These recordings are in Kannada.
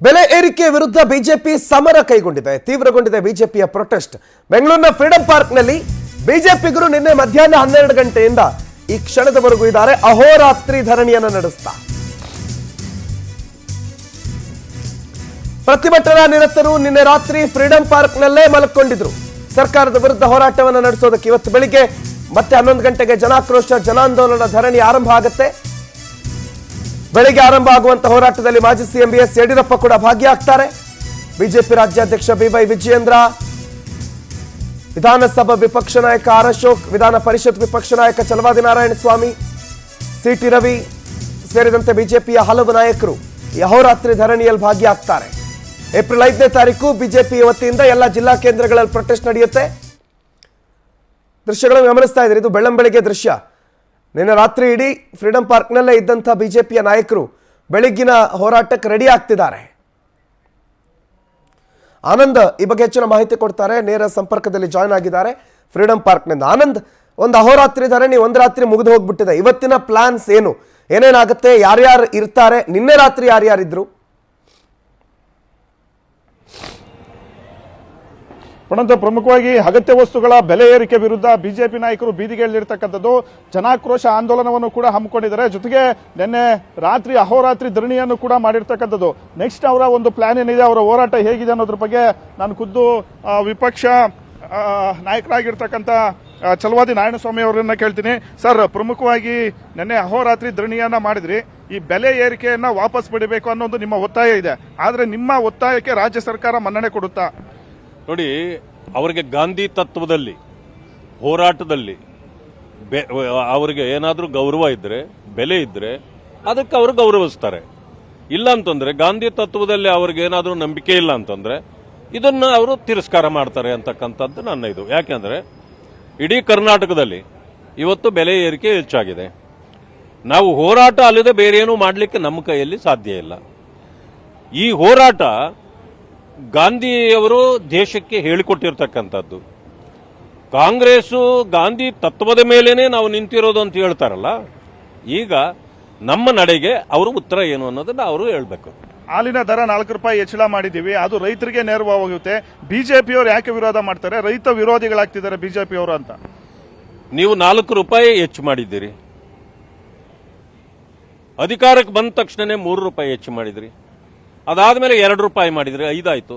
ಬೆಲೆ ಏರಿಕೆ ವಿರುದ್ಧ ಬಿಜೆಪಿ ಸಮರ ಕೈಗೊಂಡಿದೆ. ತೀವ್ರಗೊಂಡಿದೆ ಬಿಜೆಪಿಯ ಪ್ರೊಟೆಸ್ಟ್. ಬೆಂಗಳೂರಿನ ಫ್ರೀಡಂ ಪಾರ್ಕ್ನಲ್ಲಿ ಬಿಜೆಪಿಗರು ನಿನ್ನೆ ಮಧ್ಯಾಹ್ನ 12 ಗಂಟೆಯಿಂದ ಈ ಕ್ಷಣದವರೆಗೂ ಇದ್ದಾರೆ. ಅಹೋರಾತ್ರಿ ಧರಣಿಯನ್ನು ನಡೆಸ್ತಾ ಪ್ರತಿಭಟನಾ ನಿರತರು ನಿನ್ನೆ ರಾತ್ರಿ ಫ್ರೀಡಂ ಪಾರ್ಕ್ನಲ್ಲೇ ಮಲಕೊಂಡಿದ್ರು. ಸರ್ಕಾರದ ವಿರುದ್ಧ ಹೋರಾಟವನ್ನು ನಡೆಸೋದಕ್ಕೆ ಇವತ್ತು ಬೆಳಿಗ್ಗೆ ಮತ್ತೆ 11 ಗಂಟೆಗೆ ಜನಾಕ್ರೋಶ ಜನಾಂದೋಲನ ಧರಣಿ ಆರಂಭ ಆಗುತ್ತೆ. ಬೆಳಿಗ್ಗೆ ಆರಂಭ ಆಗುವಂತ ಹೋರಾಟದಲ್ಲಿ ಮಾಜಿ ಸಿಎಂ ಬಿಎಸ್ ಯಡಿಯೂರಪ್ಪ ಕೂಡ ಭಾಗಿಯಾಗ್ತಾರೆ. ಬಿಜೆಪಿ ರಾಜ್ಯಾಧ್ಯಕ್ಷ ಬಿವೈ ವಿಜಯೇಂದ್ರ, ವಿಧಾನಸಭಾ ವಿಪಕ್ಷ ನಾಯಕ ಆರ್ ಅಶೋಕ್, ವಿಧಾನ ಪರಿಷತ್ ವಿಪಕ್ಷ ನಾಯಕ ಚಲವಾದಿ ನಾರಾಯಣ ಸ್ವಾಮಿ, ಸಿಟಿ ರವಿ ಸೇರಿದಂತೆ ಬಿಜೆಪಿಯ ಹಲವು ನಾಯಕರು ಈ ಅಹೋರಾತ್ರಿ ಧರಣಿಯಲ್ಲಿ ಭಾಗಿಯಾಗ್ತಾರೆ. ಏಪ್ರಿಲ್ 5ನೇ ತಾರೀಕು ಬಿಜೆಪಿ ವತಿಯಿಂದ ಎಲ್ಲ ಜಿಲ್ಲಾ ಕೇಂದ್ರಗಳಲ್ಲಿ ಪ್ರೊಟೆಸ್ಟ್ ನಡೆಯುತ್ತೆ. ದೃಶ್ಯಗಳನ್ನು ಗಮನಿಸ್ತಾ ಇದ್ದಾರೆ. ಇದು ಬೆಳ್ಳಂಬೆಳಿಗ್ಗೆ ದೃಶ್ಯ. ನಿನ್ನೆ ರಾತ್ರಿ ಇಡೀ ಫ್ರೀಡಂ ಪಾರ್ಕ್ನಲ್ಲೇ ಇದ್ದಂಥ ಬಿಜೆಪಿಯ ನಾಯಕರು ಬೆಳಗ್ಗಿನ ಹೋರಾಟಕ್ಕೆ ರೆಡಿ ಆಗ್ತಿದ್ದಾರೆ. ಆನಂದ್ ಈ ಬಗ್ಗೆ ಹೆಚ್ಚಿನ ಮಾಹಿತಿ ಕೊಡ್ತಾರೆ. ನೇರ ಸಂಪರ್ಕದಲ್ಲಿ ಜಾಯ್ನ್ ಆಗಿದ್ದಾರೆ ಫ್ರೀಡಂ ಪಾರ್ಕ್ನಿಂದ. ಆನಂದ್, ಒಂದು ಅಹೋರಾತ್ರಿ ಧರಣಿ ಒಂದು ರಾತ್ರಿ ಮುಗಿದು ಹೋಗ್ಬಿಟ್ಟಿದೆ. ಇವತ್ತಿನ ಪ್ಲಾನ್ಸ್ ಏನು, ಏನೇನಾಗುತ್ತೆ, ಯಾರ್ಯಾರು ಇರ್ತಾರೆ, ನಿನ್ನೆ ರಾತ್ರಿ ಯಾರ್ಯಾರಿದ್ರು? ಪಣಂತ, ಪ್ರಮುಖವಾಗಿ ಅಗತ್ಯ ವಸ್ತುಗಳ ಬೆಲೆ ಏರಿಕೆ ವಿರುದ್ಧ ಬಿಜೆಪಿ ನಾಯಕರು ಬೀದಿಗೆಯಲ್ಲಿರ್ತಕ್ಕಂಥದ್ದು ಜನಾಕ್ರೋಶ ಆಂದೋಲನವನ್ನು ಕೂಡ ಹಮ್ಮಿಕೊಂಡಿದ್ದಾರೆ. ಜೊತೆಗೆ ನಿನ್ನೆ ರಾತ್ರಿ ಅಹೋರಾತ್ರಿ ಧರಣಿಯನ್ನು ಕೂಡ ಮಾಡಿರ್ತಕ್ಕಂಥದ್ದು. ನೆಕ್ಸ್ಟ್ ಅವರ ಒಂದು ಪ್ಲಾನ್ ಏನಿದೆ, ಅವರ ಹೋರಾಟ ಹೇಗಿದೆ ಅನ್ನೋದ್ರ ಬಗ್ಗೆ ನಾನು ಖುದ್ದು ವಿಪಕ್ಷ ನಾಯಕರಾಗಿರ್ತಕ್ಕಂಥ ಚಲವಾದಿ ನಾರಾಯಣಸ್ವಾಮಿ ಅವರನ್ನ ಕೇಳ್ತೀನಿ. ಸರ್, ಪ್ರಮುಖವಾಗಿ ನಿನ್ನೆ ಅಹೋರಾತ್ರಿ ಧರಣಿಯನ್ನ ಮಾಡಿದ್ರಿ. ಈ ಬೆಲೆ ಏರಿಕೆಯನ್ನ ವಾಪಸ್ ಪಡಿಬೇಕು ಅನ್ನೋದು ನಿಮ್ಮ ಒತ್ತಾಯ ಇದೆ. ಆದ್ರೆ ನಿಮ್ಮ ಒತ್ತಾಯಕ್ಕೆ ರಾಜ್ಯ ಸರ್ಕಾರ ಮನ್ನಣೆ ಕೊಡುತ್ತಾ? ನೋಡಿ, ಅವರಿಗೆ ಗಾಂಧಿ ತತ್ವದಲ್ಲಿ ಹೋರಾಟದಲ್ಲಿ ಅವರಿಗೆ ಏನಾದರೂ ಗೌರವ ಇದ್ರೆ, ಬೆಲೆ ಇದ್ರೆ ಅದಕ್ಕೆ ಅವರು ಗೌರವಿಸ್ತಾರೆ. ಇಲ್ಲ ಅಂತಂದ್ರೆ ಗಾಂಧಿ ತತ್ವದಲ್ಲಿ ಅವ್ರಿಗೆ ಏನಾದರೂ ನಂಬಿಕೆ ಇಲ್ಲ ಅಂತಂದ್ರೆ ಇದನ್ನ ಅವರು ತಿರಸ್ಕಾರ ಮಾಡ್ತಾರೆ ಅಂತಕ್ಕಂಥದ್ದು ನನ್ನ ಇದು. ಯಾಕೆಂದ್ರೆ ಇಡೀ ಕರ್ನಾಟಕದಲ್ಲಿ ಇವತ್ತು ಬೆಲೆ ಏರಿಕೆ ಹೆಚ್ಚಾಗಿದೆ. ನಾವು ಹೋರಾಟ ಅಲ್ಲದೆ ಬೇರೆ ಏನೂ ಮಾಡಲಿಕ್ಕೆ ನಮ್ಮ ಕೈಯಲ್ಲಿ ಸಾಧ್ಯ ಇಲ್ಲ. ಈ ಹೋರಾಟ ಗಾಂಧಿಯವರು ದೇಶಕ್ಕೆ ಹೇಳಿಕೊಟ್ಟಿರ್ತಕ್ಕಂಥದ್ದು. ಕಾಂಗ್ರೆಸ್ಸು ಗಾಂಧಿ ತತ್ವದ ಮೇಲೇನೆ ನಾವು ನಿಂತಿರೋದು ಅಂತ ಹೇಳ್ತಾರಲ್ಲ, ಈಗ ನಮ್ಮ ನಡೆಗೆ ಅವರು ಉತ್ತರ ಏನು ಅನ್ನೋದನ್ನ ಅವರು ಹೇಳ್ಬೇಕು. ಹಾಲಿನ ದರ 4 ರೂಪಾಯಿ ಹೆಚ್ಚಳ ಮಾಡಿದ್ದೀವಿ, ಅದು ರೈತರಿಗೆ ನೇರವಾಗುತ್ತೆ. ಬಿಜೆಪಿಯವರು ಯಾಕೆ ವಿರೋಧ ಮಾಡ್ತಾರೆ? ರೈತ ವಿರೋಧಿಗಳಾಗ್ತಿದ್ದಾರೆ ಬಿಜೆಪಿಯವರು ಅಂತ. ನೀವು 4 ರೂಪಾಯಿ ಹೆಚ್ಚು ಮಾಡಿದ್ದೀರಿ, ಅಧಿಕಾರಕ್ಕೆ ಬಂದ ತಕ್ಷಣನೇ 3 ರೂಪಾಯಿ ಹೆಚ್ಚು ಮಾಡಿದ್ರಿ, ಅದಾದ್ಮೇಲೆ 2 ರೂಪಾಯಿ ಮಾಡಿದ್ರಿ, 5 ಆಯ್ತು.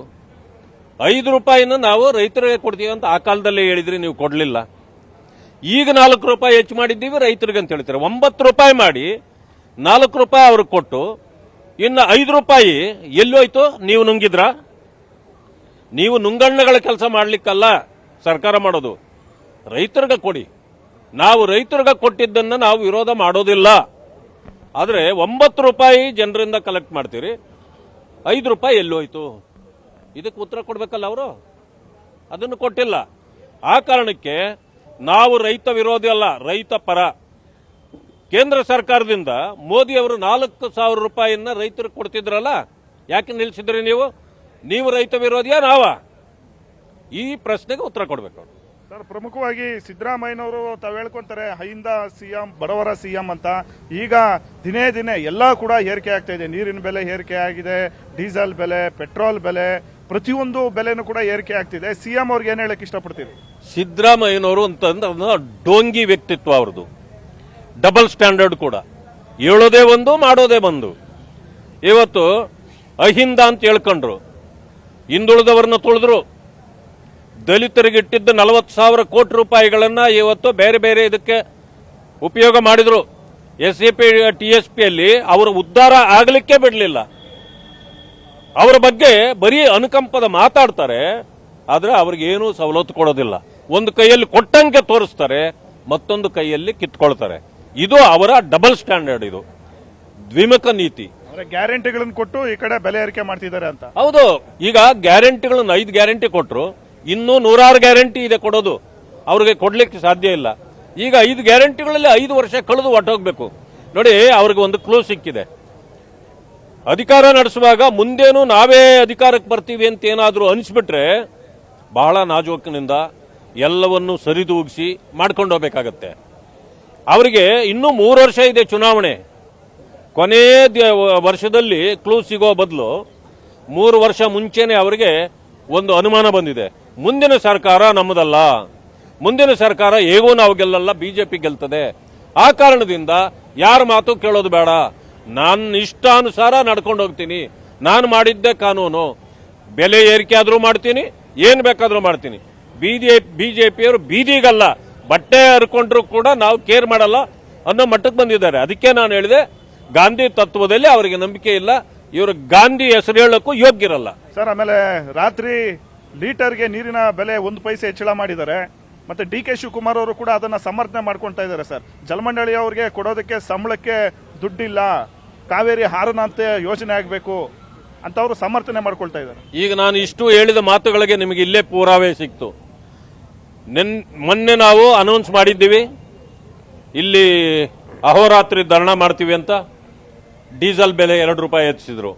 5 ರೂಪಾಯಿನ ನಾವು ರೈತರಿಗೆ ಕೊಡ್ತೀವಿ ಅಂತ ಆ ಕಾಲದಲ್ಲೇ ಹೇಳಿದ್ರಿ, ನೀವು ಕೊಡ್ಲಿಲ್ಲ. ಈಗ 4 ರೂಪಾಯಿ ಹೆಚ್ಚು ಮಾಡಿದ್ದೀವಿ ರೈತರಿಗೆ ಅಂತ ಹೇಳ್ತಾರೆ. 9 ರೂಪಾಯಿ ಮಾಡಿ 4 ರೂಪಾಯಿ ಅವ್ರಿಗೆ ಕೊಟ್ಟು ಇನ್ನು 5 ರೂಪಾಯಿ ಎಲ್ಲೋಯ್ತು? ನೀವು ನುಂಗಿದ್ರ? ನೀವು ನುಂಗಣ್ಣಗಳ ಕೆಲಸ ಮಾಡ್ಲಿಕ್ಕಲ್ಲ ಸರ್ಕಾರ ಮಾಡೋದು, ರೈತರಿಗೆ ಕೊಡಿ. ನಾವು ರೈತರಿಗೆ ಕೊಟ್ಟಿದ್ದನ್ನ ನಾವು ವಿರೋಧ ಮಾಡೋದಿಲ್ಲ. ಆದ್ರೆ 9 ರೂಪಾಯಿ ಜನರಿಂದ ಕಲೆಕ್ಟ್ ಮಾಡ್ತೀರಿ, 5 ರೂಪಾಯಿ ಎಲ್ಲೋಯ್ತು? ಇದಕ್ಕೆ ಉತ್ತರ ಕೊಡ್ಬೇಕಲ್ಲ ಅವರು. ಅದನ್ನು ಕೊಟ್ಟಿಲ್ಲ. ಆ ಕಾರಣಕ್ಕೆ ನಾವು ರೈತ ವಿರೋಧಿ ಅಲ್ಲ, ರೈತ ಪರ. ಕೇಂದ್ರ ಸರ್ಕಾರದಿಂದ ಮೋದಿ ಅವರು 4,000 ರೂಪಾಯಿಯನ್ನ ರೈತರಿಗೆ ಕೊಡ್ತಿದ್ರಲ್ಲ, ಯಾಕೆ ನಿಲ್ಲಿಸಿದ್ರಿ ನೀವು? ನೀವು ರೈತ ವಿರೋಧಿಯಾ ನಾವ? ಈ ಪ್ರಶ್ನೆಗೆ ಉತ್ತರ ಕೊಡ್ಬೇಕು. ಸರ್, ಪ್ರಮುಖವಾಗಿ ಸಿದ್ದರಾಮಯ್ಯನವರು ತಾವು ಹೇಳ್ಕೊಂತಾರೆ ಹೈಂದ ಸಿಎಂ, ಬಡವರ ಸಿಎಂ ಅಂತ. ಈಗ ದಿನೇ ದಿನೇ ಎಲ್ಲ ಕೂಡ ಏರಿಕೆ ಆಗ್ತಾ ಇದೆ. ನೀರಿನ ಬೆಲೆ ಏರಿಕೆ ಆಗಿದೆ, ಡೀಸೆಲ್ ಬೆಲೆ, ಪೆಟ್ರೋಲ್ ಬೆಲೆ, ಪ್ರತಿಯೊಂದು ಬೆಲೆನೂ ಕೂಡ ಏರಿಕೆ ಆಗ್ತಿದೆ. ಸಿಎಂ ಅವ್ರಿಗೆ ಏನ್ ಹೇಳಕ್ ಇಷ್ಟಪಡ್ತೀರಿ? ಸಿದ್ದರಾಮಯ್ಯನವರು ಅಂತಂದ್ರೆ ಡೋಂಗಿ ವ್ಯಕ್ತಿತ್ವ ಅವ್ರದ್ದು, ಡಬಲ್ ಸ್ಟ್ಯಾಂಡರ್ಡ್ ಕೂಡ. ಹೇಳೋದೇ ಒಂದು, ಮಾಡೋದೇ ಒಂದು. ಇವತ್ತು ಅಹಿಂದ ಅಂತ ಹೇಳ್ಕೊಂಡ್ರು, ಹಿಂದುಳಿದವರನ್ನ ತುಳಿದ್ರು. ದಲಿತರಿಗೆ ಇಟ್ಟಿದ್ದ 40,000 ಕೋಟಿ ರೂಪಾಯಿಗಳನ್ನ ಇವತ್ತು ಬೇರೆ ಬೇರೆ ಇದಕ್ಕೆ ಉಪಯೋಗ ಮಾಡಿದ್ರು. SAP TSP ಅಲ್ಲಿ ಅವರ ಉದ್ಧಾರ ಆಗಲಿಕ್ಕೆ ಬಿಡಲಿಲ್ಲ. ಅವರ ಬಗ್ಗೆ ಬರೀ ಅನುಕಂಪದ ಮಾತಾಡ್ತಾರೆ, ಆದ್ರೆ ಅವ್ರಿಗೇನು ಸವಲತ್ತು ಕೊಡೋದಿಲ್ಲ. ಒಂದು ಕೈಯಲ್ಲಿ ಕೊಟ್ಟಂಗೆ ತೋರಿಸ್ತಾರೆ, ಮತ್ತೊಂದು ಕೈಯಲ್ಲಿ ಕಿತ್ಕೊಳ್ತಾರೆ. ಇದು ಅವರ ಡಬಲ್ ಸ್ಟ್ಯಾಂಡರ್ಡ್, ಇದು ದ್ವಿಮುಖ ನೀತಿ. ಗ್ಯಾರಂಟಿಗಳನ್ನು ಕೊಟ್ಟು ಈ ಕಡೆ ಬೆಲೆ ಏರಿಕೆ ಮಾಡ್ತಿದ್ದಾರೆ ಅಂತ. ಹೌದು, ಈಗ ಗ್ಯಾರಂಟಿಗಳನ್ನು 5 ಗ್ಯಾರಂಟಿ ಕೊಟ್ಟರು, ಇನ್ನೂ 106 ಗ್ಯಾರಂಟಿ ಇದೆ ಕೊಡೋದು. ಅವ್ರಿಗೆ ಕೊಡ್ಲಿಕ್ಕೆ ಸಾಧ್ಯ ಇಲ್ಲ. ಈಗ 5 ಗ್ಯಾರಂಟಿಗಳಲ್ಲಿ 5 ವರ್ಷ ಕಳೆದು ಹೊಟ್ಟೋಗ್ಬೇಕು. ನೋಡಿ, ಅವ್ರಿಗೆ ಒಂದು ಕ್ಲೂ ಸಿಕ್ಕಿದೆ. ಅಧಿಕಾರ ನಡೆಸುವಾಗ ಮುಂದೇನು ನಾವೇ ಅಧಿಕಾರಕ್ಕೆ ಬರ್ತೀವಿ ಅಂತ ಏನಾದರೂ ಅನಿಸ್ಬಿಟ್ರೆ ಬಹಳ ನಾಜೂಕಿನಿಂದ ಎಲ್ಲವನ್ನು ಸರಿದೂಗಿಸಿ ಮಾಡ್ಕೊಂಡು ಹೋಗ್ಬೇಕಾಗತ್ತೆ. ಅವರಿಗೆ ಇನ್ನೂ 3 ವರ್ಷ ಇದೆ ಚುನಾವಣೆ. ಕೊನೆ ವರ್ಷದಲ್ಲಿ ಕ್ಲೂ ಸಿಗೋ ಬದಲು 3 ವರ್ಷ ಮುಂಚೆನೆ ಅವರಿಗೆ ಒಂದು ಅನುಮಾನ ಬಂದಿದೆ, ಮುಂದಿನ ಸರ್ಕಾರ ನಮ್ಮದಲ್ಲ, ಮುಂದಿನ ಸರ್ಕಾರ ಹೇಗೂ ನಾವು ಗೆಲ್ಲಲ್ಲ, ಬಿಜೆಪಿ ಗೆಲ್ತದೆ. ಆ ಕಾರಣದಿಂದ ಯಾರ ಮಾತು ಕೇಳೋದು ಬೇಡ, ನಾನು ಇಷ್ಟಾನುಸಾರ ನಡ್ಕೊಂಡು ಹೋಗ್ತೀನಿ, ನಾನು ಮಾಡಿದ್ದೆ ಕಾನೂನು, ಬೆಲೆ ಏರಿಕೆ ಆದ್ರೂ ಮಾಡ್ತೀನಿ, ಏನ್ ಬೇಕಾದ್ರೂ ಮಾಡ್ತೀನಿ. ಬಿಜೆಪಿಯವರು ಬೀದಿಗಲ್ಲ, ಬಟ್ಟೆ ಹರ್ಕೊಂಡ್ರು ಕೂಡ ನಾವು ಕೇರ್ ಮಾಡಲ್ಲ ಅನ್ನೋ ಮಟ್ಟಕ್ಕೆ ಬಂದಿದ್ದಾರೆ. ಅದಕ್ಕೆ ನಾನು ಹೇಳಿದೆ, ಗಾಂಧಿ ತತ್ವದಲ್ಲಿ ಅವರಿಗೆ ನಂಬಿಕೆ ಇಲ್ಲ, ಇವರು ಗಾಂಧಿ ಹೆಸರು ಹೇಳಕ್ಕೂ ಯೋಗ್ಯರಲ್ಲ. ಸರ್, ಆಮೇಲೆ ರಾತ್ರಿ ಲೀಟರ್ಗೆ ನೀರಿನ ಬೆಲೆ 1 ಪೈಸೆ ಹೆಚ್ಚಳ ಮಾಡಿದ್ದಾರೆ. ಮತ್ತೆ ಡಿ ಕೆ ಶಿವಕುಮಾರ್ ಅವರು ಕೂಡ ಅದನ್ನ ಸಮರ್ಥನೆ ಮಾಡ್ಕೊಂತಾ ಇದ್ದಾರೆ. ಸರ್, ಜಲಮಂಡಳಿ ಅವರಿಗೆ ಕೊಡೋದಕ್ಕೆ ಸಂಬಳಕ್ಕೆ ದುಡ್ಡಿಲ್ಲ, ಕಾವೇರಿ ಹಾರನಂತೆ ಯೋಜನೆ ಆಗಬೇಕು ಅಂತ ಅವರು ಸಮರ್ಥನೆ ಮಾಡ್ಕೊಳ್ತಾ ಇದ್ದಾರೆ. ಈಗ ನಾನು ಇಷ್ಟು ಹೇಳಿದ ಮಾತುಗಳಿಗೆ ನಿಮಗೆ ಇಲ್ಲೇ ಪುರಾವೆ ಸಿಕ್ತು. ಮೊನ್ನೆ ನಾವು ಅನೌನ್ಸ್ ಮಾಡಿದ್ದೀವಿ, ಇಲ್ಲಿ ಅಹೋರಾತ್ರಿ ಧರಣ ಮಾಡ್ತೀವಿ ಅಂತ. ಡೀಸೆಲ್ ಬೆಲೆ 2 ರೂಪಾಯಿ ಹೆಚ್ಚಿಸಿದ್ರು.